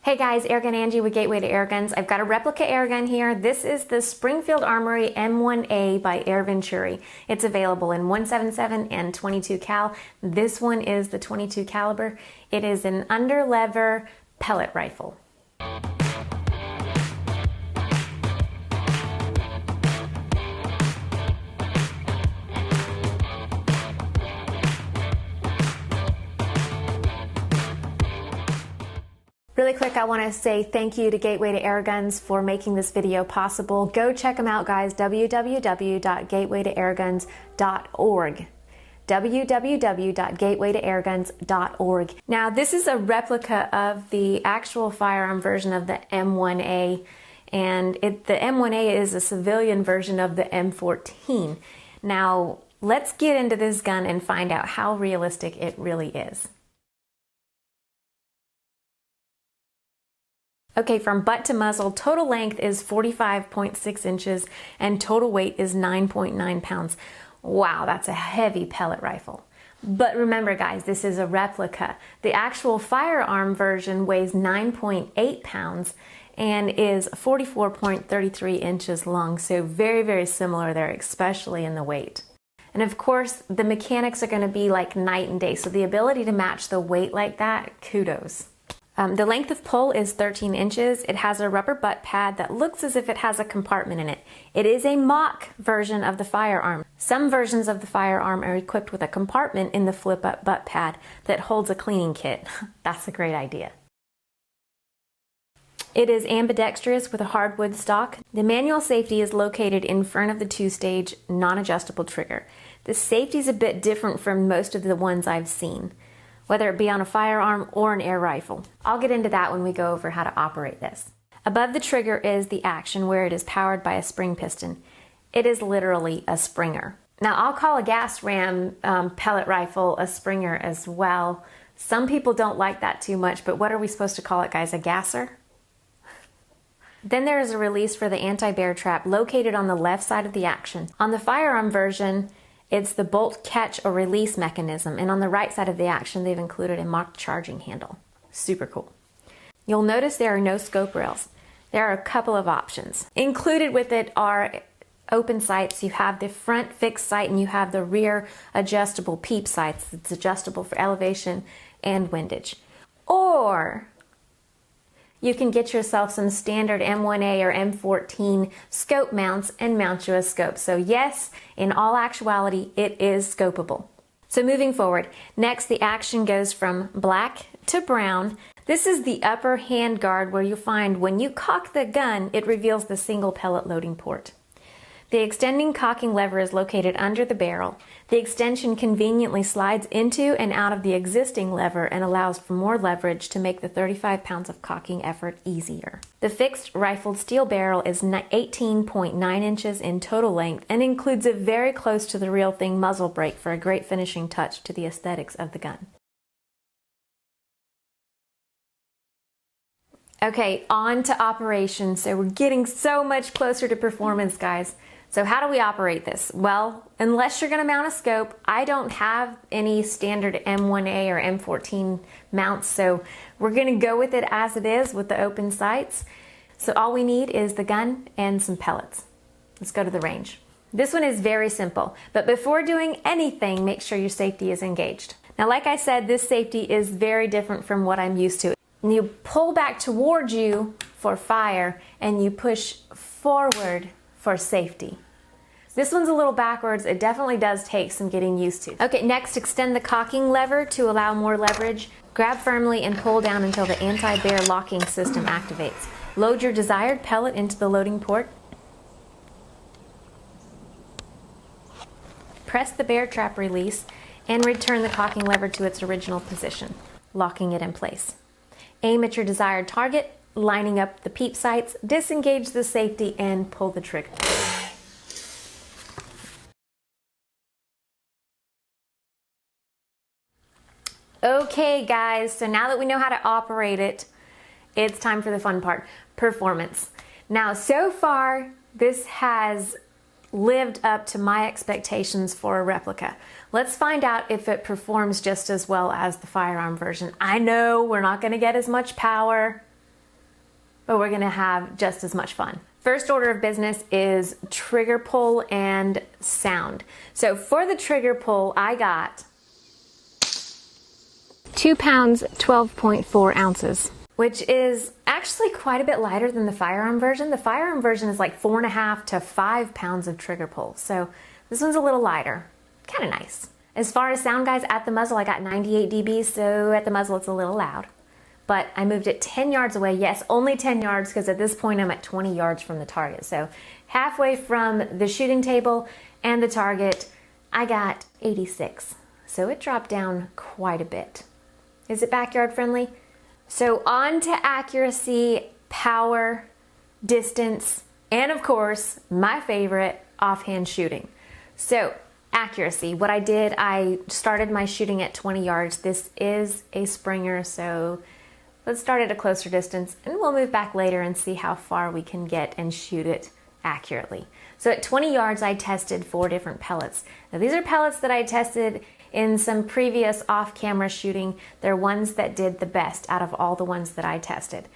Hey guys, Airgun Angie with Gateway to Airguns. I've got a replica airgun here. This is the Springfield Armory M1A by Air Venturi. It's available in 177 and 22 cal. This one is the 22 caliber. It is an underlever pellet rifle. Really quick, I want to say thank you to Gateway to Airguns for making this video possible. Go check them out, guys. www.gatewaytoairguns.org. www.gatewaytoairguns.org. Now, this is a replica of the actual firearm version of the M1A, and the M1A is a civilian version of the M14. Now, let's get into this gun and find out how realistic it really is. Okay, from butt to muzzle, total length is 45.6 inches and total weight is 9.9 pounds. Wow, that's a heavy pellet rifle. But remember guys, this is a replica. The actual firearm version weighs 9.8 pounds and is 44.33 inches long, so very, very similar there, especially in the weight. And of course, the mechanics are going to be like night and day, so the ability to match the weight like that, kudos. The length of pull is 13 inches. It has a rubber butt pad that looks as if it has a compartment in it. It is a mock version of the firearm. Some versions of the firearm are equipped with a compartment in the flip-up butt pad that holds a cleaning kit. That's a great idea. It is ambidextrous with a hardwood stock. The manual safety is located in front of the two-stage non-adjustable trigger. The safety is a bit different from most of the ones I've seen, whether it be on a firearm or an air rifle. I'll get into that when we go over how to operate this. Above the trigger is the action where it is powered by a spring piston. It is literally a springer. Now I'll call a gas ram pellet rifle a springer as well. Some people don't like that too much, but what are we supposed to call it, guys? A gasser? Then there is a release for the anti-bear trap located on the left side of the action. On the firearm version, it's the bolt catch or release mechanism, and on the right side of the action they've included a mock charging handle. Super cool. You'll notice there are no scope rails. There are a couple of options. Included with it are open sights. You have the front fixed sight and you have the rear adjustable peep sights. It's adjustable for elevation and windage. Or you can get yourself some standard M1A or M14 scope mounts and mount you a scope. So yes, in all actuality, it is scopable. So moving forward, next the action goes from black to brown. This is the upper hand guard where you find when you cock the gun, it reveals the single pellet loading port. The extending cocking lever is located under the barrel. The extension conveniently slides into and out of the existing lever and allows for more leverage to make the 35 pounds of cocking effort easier. The fixed rifled steel barrel is 18.9 inches in total length and includes a very close to the real thing muzzle brake for a great finishing touch to the aesthetics of the gun. Okay, on to operation. So we're getting so much closer to performance, guys. So how do we operate this? Well, unless you're going to mount a scope, I don't have any standard M1A or M14 mounts, so we're going to go with it as it is with the open sights. So all we need is the gun and some pellets. Let's go to the range. This one is very simple, but before doing anything, make sure your safety is engaged. Now, like I said, this safety is very different from what I'm used to. You pull back towards you for fire and you push forward for safety. This one's a little backwards. It definitely does take some getting used to. Okay, next, extend the cocking lever to allow more leverage. Grab firmly and pull down until the anti-bear locking system activates. Load your desired pellet into the loading port. Press the bear trap release and return the cocking lever to its original position, locking it in place. Aim at your desired target, lining up the peep sights, disengage the safety, and pull the trigger. Okay guys, so now that we know how to operate it, it's time for the fun part, performance. Now so far, this has lived up to my expectations for a replica. Let's find out if it performs just as well as the firearm version. I know we're not going to get as much power, but we're going to have just as much fun. First order of business is trigger pull and sound. So for the trigger pull, I got 2 pounds, 12.4 ounces, which is actually quite a bit lighter than the firearm version. The firearm version is like 4.5 to 5 pounds of trigger pull. So this one's a little lighter, kind of nice. As far as sound, guys, at the muzzle, I got 98 dB, so at the muzzle it's a little loud. But I moved it 10 yards away. Yes, only 10 yards, because at this point I'm at 20 yards from the target. So halfway from the shooting table and the target, I got 86. So it dropped down quite a bit. Is it backyard friendly? So on to accuracy, power, distance, and of course, my favorite, offhand shooting. So accuracy, what I did, I started my shooting at 20 yards. This is a Springer, so let's start at a closer distance and we'll move back later and see how far we can get and shoot it accurately. So at 20 yards, I tested 4 different pellets. Now these are pellets that I tested in some previous off-camera shooting. They're ones that did the best out of all the ones that I tested.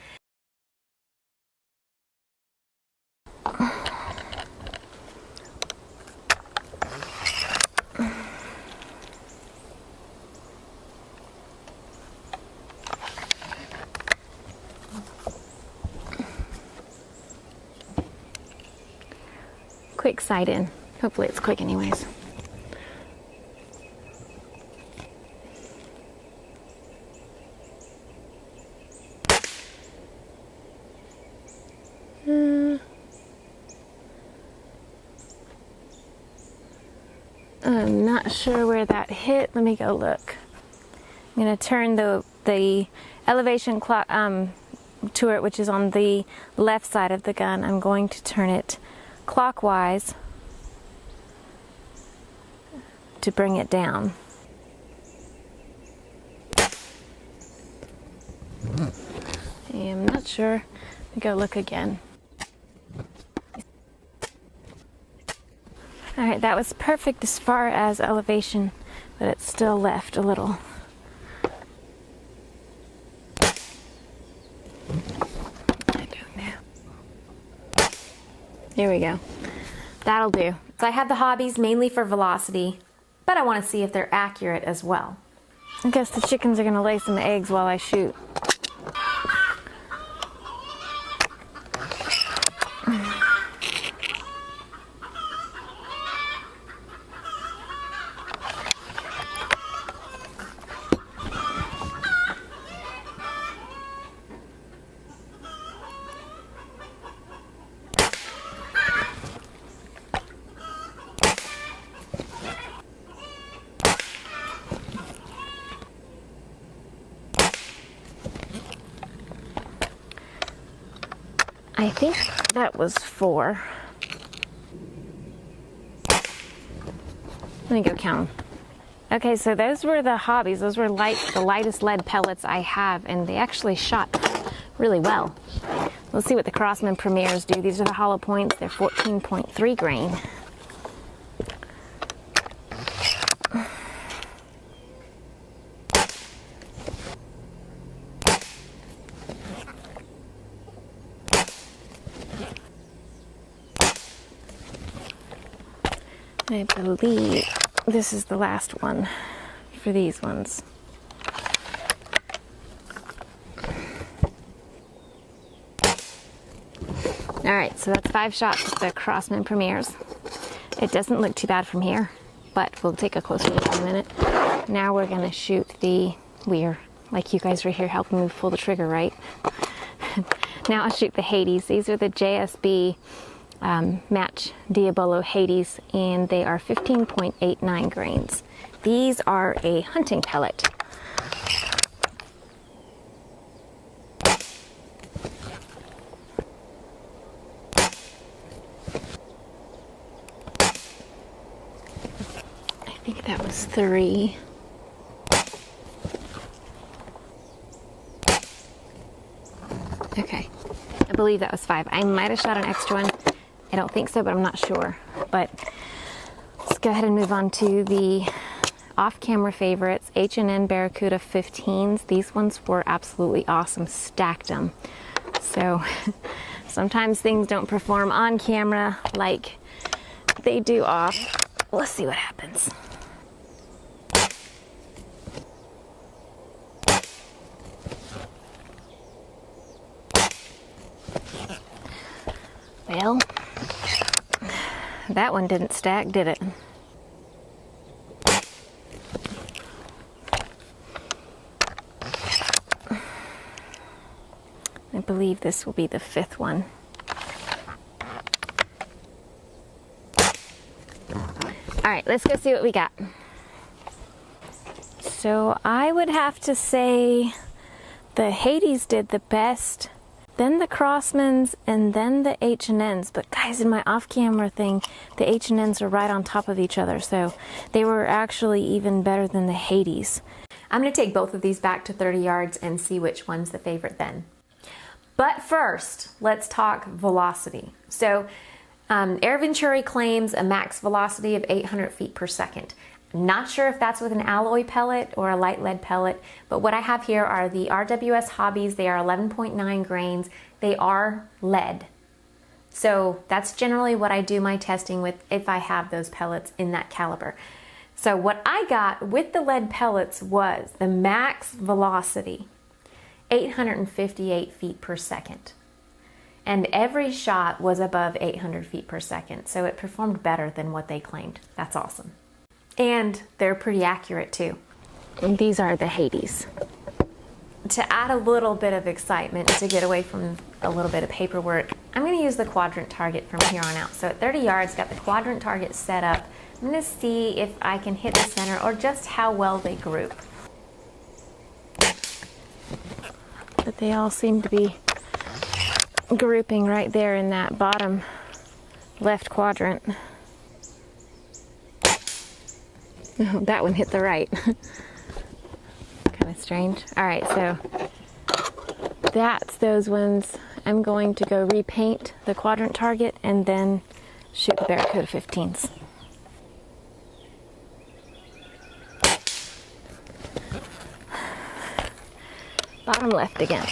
Quick sight in. Hopefully it's quick anyways. I'm not sure where that hit. Let me go look. I'm going to turn the elevation clock turret, which is on the left side of the gun. I'm going to turn it clockwise to bring it down. I'm not sure. Let me go look again. All right, that was perfect as far as elevation, but it's still left a little. I don't know. There we go. That'll do. So I have the hobbies mainly for velocity, but I want to see if they're accurate as well. I guess the chickens are going to lay some eggs while I shoot. I think that was 4. Let me go count them. Okay, so those were the hobbies. Those were the lightest lead pellets I have, and they actually shot really well. Let's see what the Crosman Premiers do. These are the hollow points. They're 14.3 grain. I believe this is the last one for these ones. All right, so that's 5 shots with the Crosman Premiers. It doesn't look too bad from here, but we'll take a closer look in a minute. Now we're gonna shoot the weir, like you guys were here helping me pull the trigger, right? Now I'll shoot the Hades. These are the JSB match Diabolo Hades, and they are 15.89 grains. These are a hunting pellet. I think that was 3. Okay, I believe that was 5. I might have shot an extra one. I don't think so, but I'm not sure. but let's go ahead and move on to the off-camera favorites, H&N Baracuda 15s. These ones were absolutely awesome. Stacked them. So sometimes things don't perform on camera like they do off. Let's see what happens. Well, that one didn't stack, did it? I believe this will be the 5th one. All right, let's go see what we got. So I would have to say the Hades did the best, then the Crosmans, and then the H&Ns. But guys, in my off-camera thing, the H&Ns are right on top of each other, so they were actually even better than the Hades. I'm going to take both of these back to 30 yards and see which one's the favorite then. But first, let's talk velocity. So Air Venturi claims a max velocity of 800 feet per second. I'm not sure if that's with an alloy pellet or a light lead pellet, but what I have here are the RWS Hobbies. They are 11.9 grains. They are lead. So that's generally what I do my testing with if I have those pellets in that caliber. So what I got with the lead pellets was the max velocity, 858 feet per second. And every shot was above 800 feet per second, so it performed better than what they claimed. That's awesome. And they're pretty accurate too. And these are the Hades. To add a little bit of excitement, to get away from a little bit of paperwork, I'm going to use the quadrant target from here on out. So at 30 yards, got the quadrant target set up. I'm going to see if I can hit the center or just how well they group. But they all seem to be grouping right there in that bottom left quadrant. Oh, that one hit the right. Kind of strange. All right, so that's those ones. I'm going to go repaint the quadrant target and then shoot the Baracuda 15s. Bottom left again.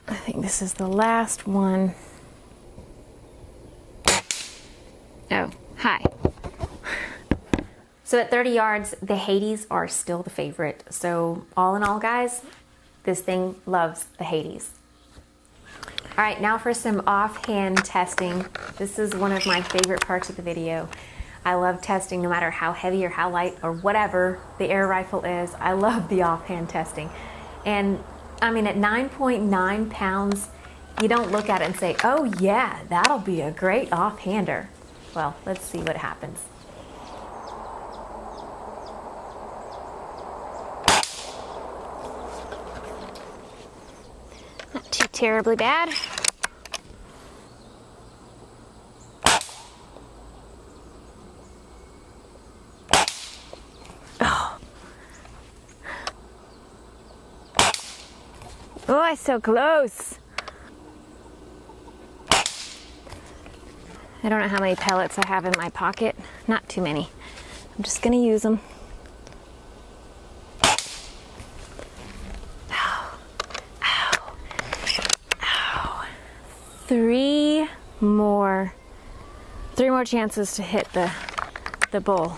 I think this is the last one. Oh, hi. So at 30 yards, the Hades are still the favorite. So all in all, guys, this thing loves the Hades. All right, now for some offhand testing. This is one of my favorite parts of the video. I love testing no matter how heavy or how light or whatever the air rifle is. I love the offhand testing. And I mean, at 9.9 pounds, you don't look at it and say, oh yeah, that'll be a great offhander. Well, let's see what happens. Not too terribly bad. Oh, oh, it's so close. I don't know how many pellets I have in my pocket. Not too many. I'm just gonna use them. Ow. Ow. Ow. Three more chances to hit the bull.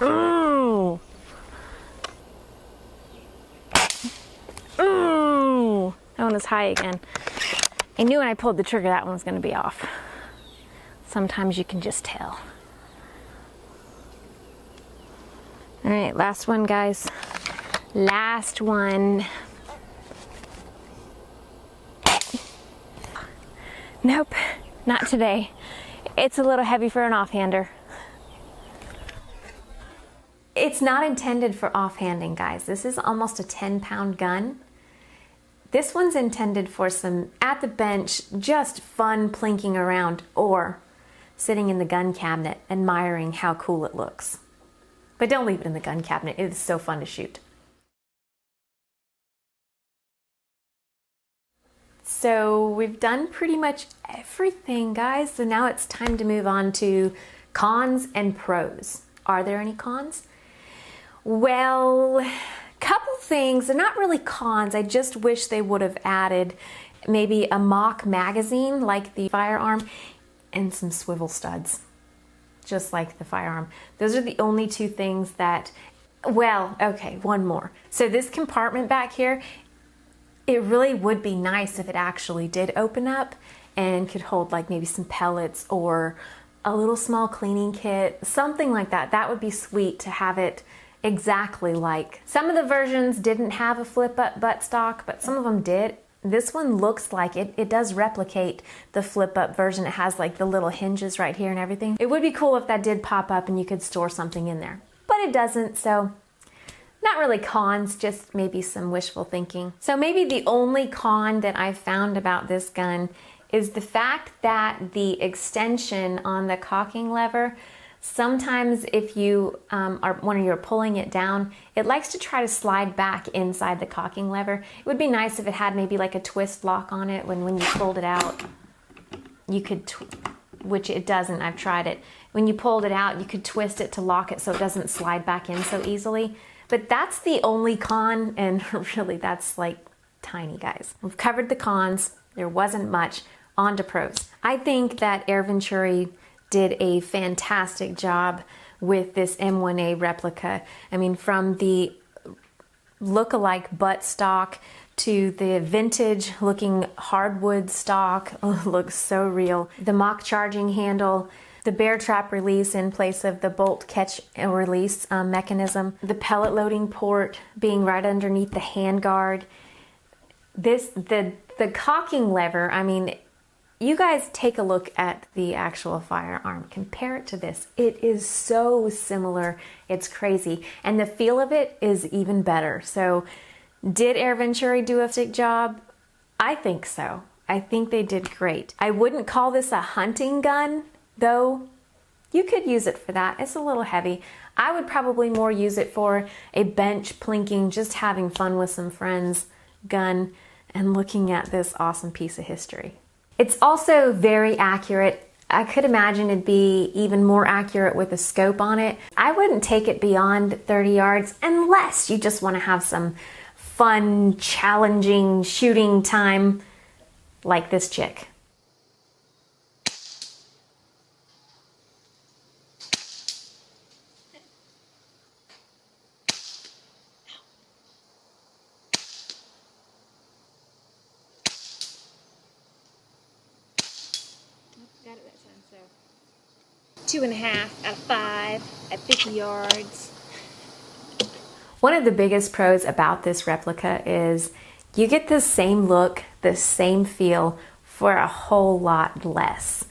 Ooh. Ooh. That one was high again. I knew when I pulled the trigger that one was going to be off. Sometimes you can just tell. All right, last one, guys. Last one. Nope, not today. It's a little heavy for an offhander. It's not intended for offhanding, guys. This is almost a 10-pound gun. This one's intended for some at the bench, just fun plinking around, or sitting in the gun cabinet admiring how cool it looks. But don't leave it in the gun cabinet, it is so fun to shoot. So we've done pretty much everything, guys. So now it's time to move on to cons and pros. Are there any cons? Well, couple things. They're not really cons. I just wish they would have added maybe a mock magazine like the firearm and some swivel studs, just like the firearm. Those are the only two things that, well, okay, one more. So this compartment back here, it really would be nice if it actually did open up and could hold like maybe some pellets or a little small cleaning kit, something like that. That would be sweet to have it exactly like. Some of the versions didn't have a flip up buttstock, but some of them did. This one looks like it does replicate the flip up version. It has like the little hinges right here and everything. It would be cool if that did pop up and you could store something in there, but it doesn't, so not really cons, just maybe some wishful thinking. So maybe the only con that I found about this gun is the fact that the extension on the cocking lever, sometimes if you when you're pulling it down, it likes to try to slide back inside the cocking lever. It would be nice if it had maybe like a twist lock on it when you pulled it out. You could, which it doesn't, I've tried it. When you pulled it out, you could twist it to lock it so it doesn't slide back in so easily. But that's the only con, and really that's like tiny, guys. We've covered the cons, there wasn't much. On to pros. I think that Air Venturi did a fantastic job with this M1A replica. I mean, from the look-alike butt stock to the vintage looking hardwood stock, looks so real. The mock charging handle, the bear trap release in place of the bolt catch and release mechanism, the pellet loading port being right underneath the handguard. The cocking lever, I mean, you guys take a look at the actual firearm. Compare it to this. It is so similar. It's crazy. And the feel of it is even better. So did Air Venturi do a sick job? I think so. I think they did great. I wouldn't call this a hunting gun, though. You could use it for that. It's a little heavy. I would probably more use it for a bench plinking, just having fun with some friends gun and looking at this awesome piece of history. It's also very accurate. I could imagine it'd be even more accurate with a scope on it. I wouldn't take it beyond 30 yards unless you just want to have some fun, challenging shooting time like this chick. Got it that time, so 2.5 out of 5 at 50 yards. One of the biggest pros about this replica is you get the same look, the same feel for a whole lot less.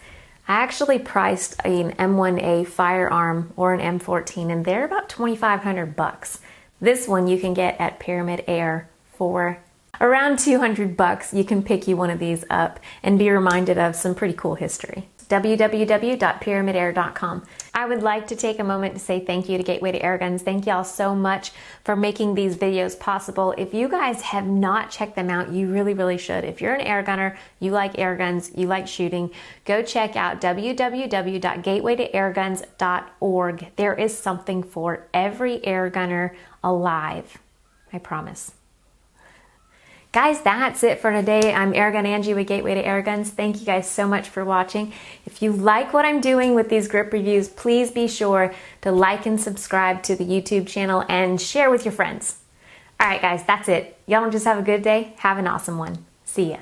I actually priced an M1A firearm or an M14 and they're about $2,500. This one you can get at Pyramid Air for around $200. You can pick you one of these up and be reminded of some pretty cool history. www.pyramidair.com. I would like to take a moment to say thank you to Gateway to Airguns. Thank y'all so much for making these videos possible. If you guys have not checked them out, you really should. If you're an air gunner, you like air guns, you like shooting, go check out www.gatewaytoairguns.org. There is something for every air gunner alive. I promise. Guys, that's it for today. I'm Airgun Angie with Gateway to Airguns. Thank you guys so much for watching. If you like what I'm doing with these grip reviews, please be sure to like and subscribe to the YouTube channel and share with your friends. All right, guys, that's it. Y'all just have a good day. Have an awesome one. See ya.